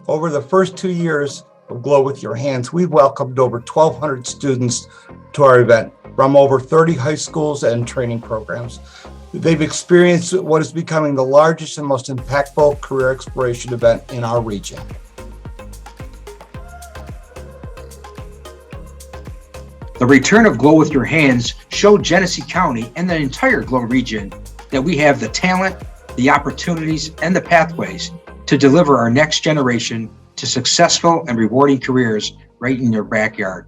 Over the first 2 years of Glow With Your Hands, we've welcomed over 1,200 students to our event from over 30 high schools and training programs. They've experienced what is becoming the largest and most impactful career exploration event in our region. The return of Glow With Your Hands showed Genesee County and the entire Glow region that we have the talent, the opportunities, and the pathways to deliver our next generation to successful and rewarding careers right in their backyard.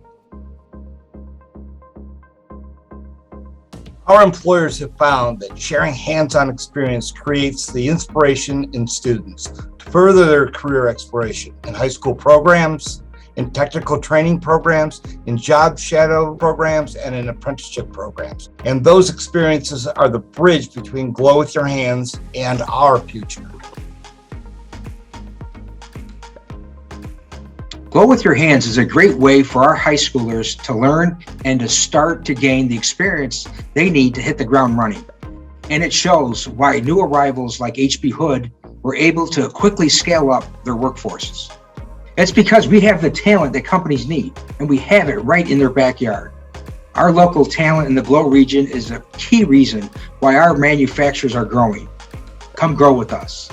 Our employers have found that sharing hands-on experience creates the inspiration in students to further their career exploration in high school programs, in technical training programs, in job shadow programs, and in apprenticeship programs. And those experiences are the bridge between Glow With Your Hands and our future. Glow With Your Hands is a great way for our high schoolers to learn and to start to gain the experience they need to hit the ground running. And it shows why new arrivals like H.B. Hood were able to quickly scale up their workforces. It's because we have the talent that companies need, and we have it right in their backyard. Our local talent in the Glow region is a key reason why our manufacturers are growing. Come grow with us.